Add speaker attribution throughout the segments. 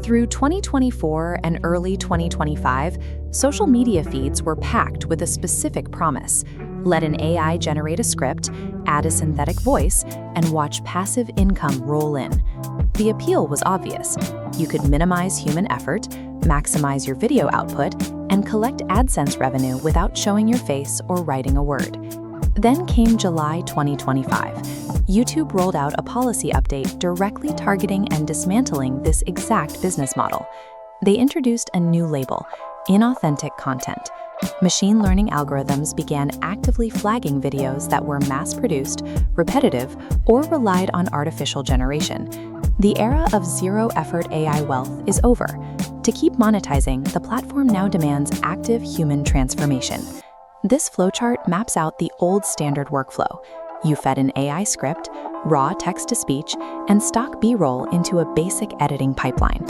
Speaker 1: Through 2024 and early 2025, social media feeds were packed with a specific promise. Let an AI generate a script, add a synthetic voice, and watch passive income roll in. The appeal was obvious. You could minimize human effort, maximize your video output, and collect AdSense revenue without showing your face or writing a word. Then came July 2025. YouTube rolled out a policy update directly targeting and dismantling this exact business model. They introduced a new label, inauthentic content. Machine learning algorithms began actively flagging videos that were mass-produced, repetitive, or relied on artificial generation. The era of zero-effort AI wealth is over. To keep monetizing, the platform now demands active human transformation. This flowchart maps out the old standard workflow. You fed an AI script, raw text-to-speech, and stock B-roll into a basic editing pipeline.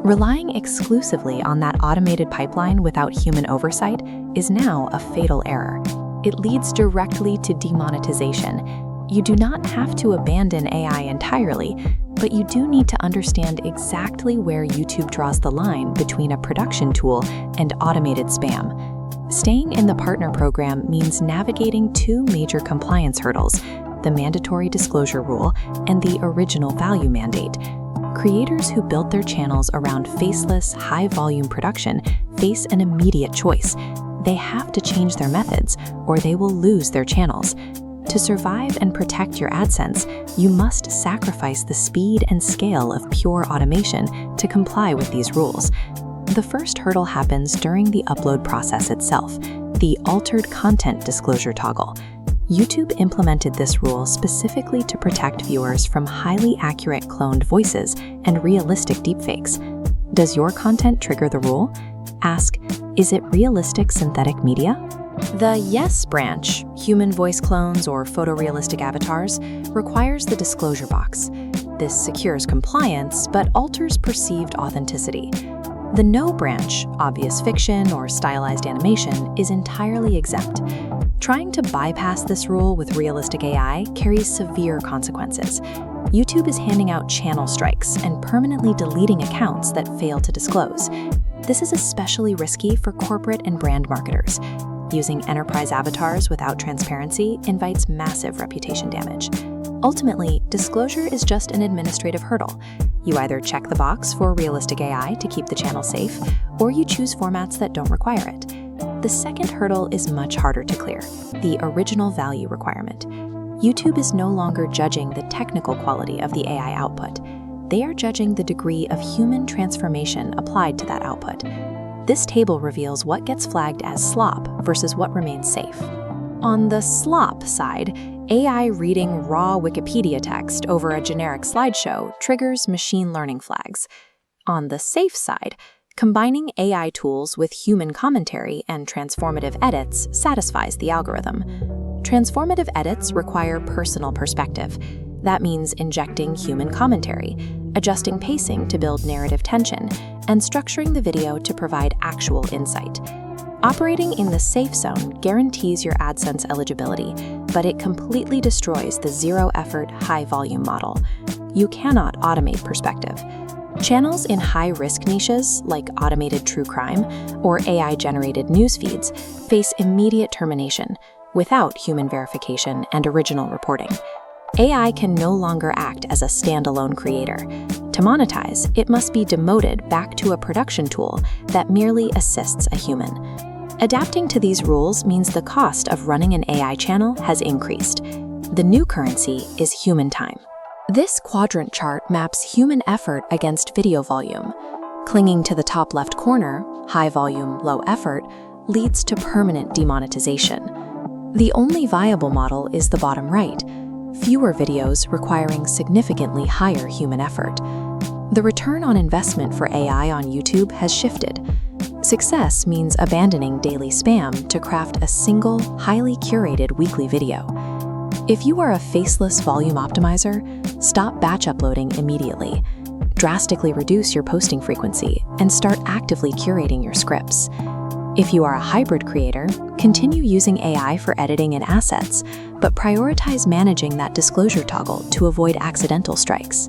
Speaker 1: Relying exclusively on that automated pipeline without human oversight is now a fatal error. It leads directly to demonetization. You do not have to abandon AI entirely, but you do need to understand exactly where YouTube draws the line between a production tool and automated spam. Staying in the partner program means navigating two major compliance hurdles, the mandatory disclosure rule and the original value mandate. Creators who built their channels around faceless, high-volume production face an immediate choice. They have to change their methods, or they will lose their channels. To survive and protect your AdSense, you must sacrifice the speed and scale of pure automation to comply with these rules. The first hurdle happens during the upload process itself, the altered content disclosure toggle. YouTube implemented this rule specifically to protect viewers from highly accurate cloned voices and realistic deepfakes. Does your content trigger the rule? Ask, is it realistic synthetic media? The Yes branch, human voice clones or photorealistic avatars, requires the disclosure box. This secures compliance but alters perceived authenticity. The No branch, obvious fiction or stylized animation, is entirely exempt. Trying to bypass this rule with realistic AI carries severe consequences. YouTube is handing out channel strikes and permanently deleting accounts that fail to disclose. This is especially risky for corporate and brand marketers. Using enterprise avatars without transparency invites massive reputation damage. Ultimately, disclosure is just an administrative hurdle. You either check the box for realistic AI to keep the channel safe, or you choose formats that don't require it. The second hurdle is much harder to clear, the original value requirement. YouTube is no longer judging the technical quality of the AI output. They are judging the degree of human transformation applied to that output. This table reveals what gets flagged as slop versus what remains safe. On the slop side, AI reading raw Wikipedia text over a generic slideshow triggers machine learning flags. On the safe side, combining AI tools with human commentary and transformative edits satisfies the algorithm. Transformative edits require personal perspective. That means injecting human commentary, adjusting pacing to build narrative tension, and structuring the video to provide actual insight. Operating in the safe zone guarantees your AdSense eligibility, but it completely destroys the zero-effort, high-volume model. You cannot automate perspective. Channels in high-risk niches, like automated true crime or AI-generated news feeds, face immediate termination without human verification and original reporting. AI can no longer act as a standalone creator. To monetize, it must be demoted back to a production tool that merely assists a human. Adapting to these rules means the cost of running an AI channel has increased. The new currency is human time. This quadrant chart maps human effort against video volume. Clinging to the top left corner, high volume, low effort, leads to permanent demonetization. The only viable model is the bottom right, fewer videos requiring significantly higher human effort. The return on investment for AI on YouTube has shifted. Success means abandoning daily spam to craft a single, highly curated weekly video. If you are a faceless volume optimizer, stop batch uploading immediately. Drastically reduce your posting frequency and start actively curating your scripts. If you are a hybrid creator, continue using AI for editing and assets, but prioritize managing that disclosure toggle to avoid accidental strikes.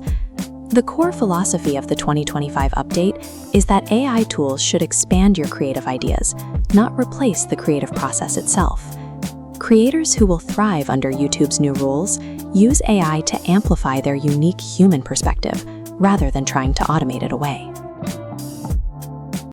Speaker 1: The core philosophy of the 2025 update is that AI tools should expand your creative ideas, not replace the creative process itself. Creators who will thrive under YouTube's new rules use AI to amplify their unique human perspective rather than trying to automate it away.